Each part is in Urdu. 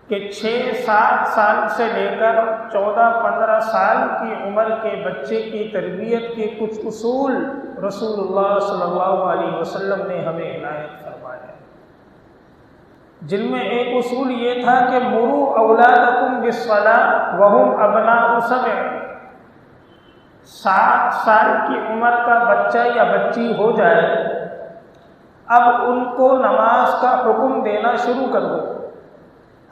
کہ 6-7 سال سے لے کر 14-15 سال کی عمر کے بچے کی تربیت کے کچھ اصول رسول اللہ صلی اللہ علیہ وسلم نے ہمیں عنایت فرمایا، جن میں ایک اصول یہ تھا کہ مروا اولادکم بالصلاۃ وہم ابناء 7۔ 7 سال کی عمر کا بچہ یا بچی ہو جائے، اب ان کو نماز کا حکم دینا شروع کر دو،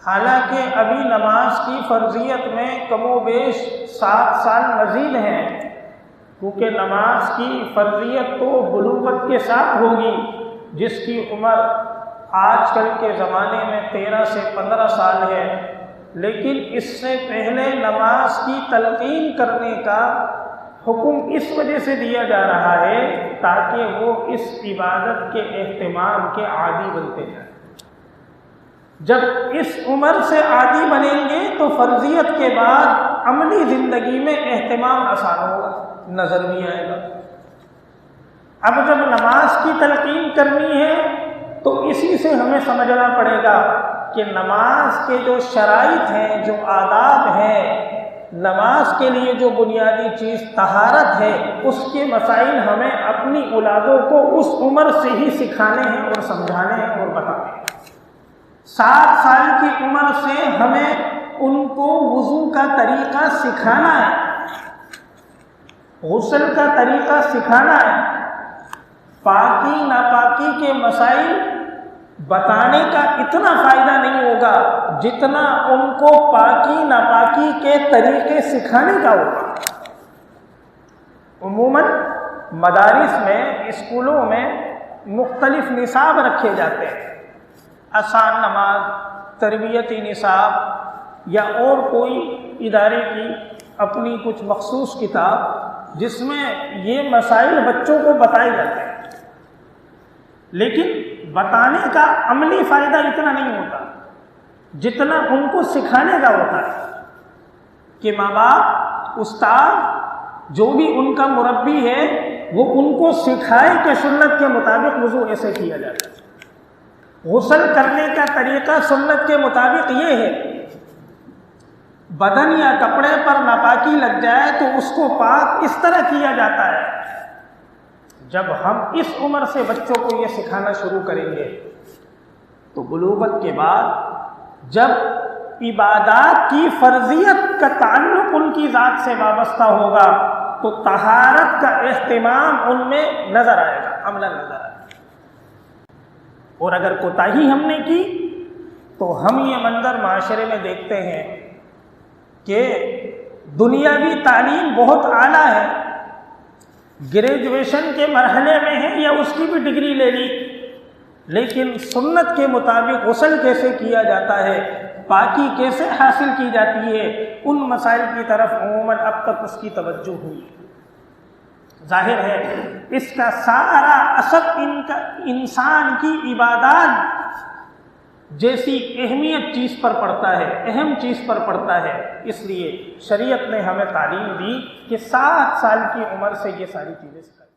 حالانکہ ابھی نماز کی فرضیت میں کم و بیش 7 سال مزید ہیں، کیونکہ نماز کی فرضیت تو بلوغت کے ساتھ ہوگی، جس کی عمر آج کل کے زمانے میں 13 سے 15 سال ہے، لیکن اس سے پہلے نماز کی تلقین کرنے کا حکم اس وجہ سے دیا جا رہا ہے تاکہ وہ اس عبادت کے اہتمام کے عادی بنتے جائیں۔ جب اس عمر سے عادی بنیں گے تو فرضیت کے بعد عملی زندگی میں اہتمام آسان ہوگا، نظر نہیں آئے گا۔ اب جب نماز کی تلقین کرنی ہے تو اسی سے ہمیں سمجھنا پڑے گا کہ نماز کے جو شرائط ہیں، جو آداب ہیں، نماز کے لیے جو بنیادی چیز طہارت ہے، اس کے مسائل ہمیں اپنی اولادوں کو اس عمر سے ہی سکھانے ہیں اور سمجھانے ہیں اور بتانے ہیں۔ 7 سال کی عمر سے ہمیں ان کو وضو کا طریقہ سکھانا ہے، غسل کا طریقہ سکھانا ہے، پاکی ناپاکی کے مسائل بتانے کا اتنا فائدہ نہیں ہوگا جتنا ان کو پاکی ناپاکی کے طریقے سکھانے کا ہوگا۔ عموماً مدارس میں، اسکولوں میں مختلف نصاب رکھے جاتے ہیں، آسان نماز، تربیتی نصاب، یا اور کوئی ادارے کی اپنی کچھ مخصوص کتاب جس میں یہ مسائل بچوں کو بتائے جاتے ہیں، لیکن بتانے کا عملی فائدہ اتنا نہیں ہوتا جتنا ان کو سکھانے کا ہوتا ہے کہ ماں باپ، استاد، جو بھی ان کا مربی ہے، وہ ان کو سکھائے کہ سنت کے مطابق وضو ایسے کیا جاتا ہے، غسل کرنے کا طریقہ سنت کے مطابق یہ ہے، بدن یا کپڑے پر ناپاکی لگ جائے تو اس کو پاک اس طرح کیا جاتا ہے۔ جب ہم اس عمر سے بچوں کو یہ سکھانا شروع کریں گے تو بلوغت کے بعد جب عبادات کی فرضیت کا تعلق ان کی ذات سے وابستہ ہوگا تو طہارت کا اہتمام ان میں نظر آئے گا، عملاً نظر آئے گا۔ اور اگر کوتاہی ہم نے کی تو ہم یہ منظر معاشرے میں دیکھتے ہیں کہ دنیاوی تعلیم بہت اعلیٰ ہے، گریجویشن کے مرحلے میں ہے یا اس کی بھی ڈگری لے لی، لیکن سنت کے مطابق غسل کیسے کیا جاتا ہے، پاکی کیسے حاصل کی جاتی ہے، ان مسائل کی طرف عموماً اب تک اس کی توجہ ہوئی۔ ظاہر ہے اس کا سارا اثر انسان کی عبادات جیسی اہمیت چیز پر پڑتا ہے، اہم چیز پر پڑتا ہے، اس لیے شریعت نے ہمیں تعلیم دی کہ 7 سال کی عمر سے یہ ساری چیزیں سکھائیں۔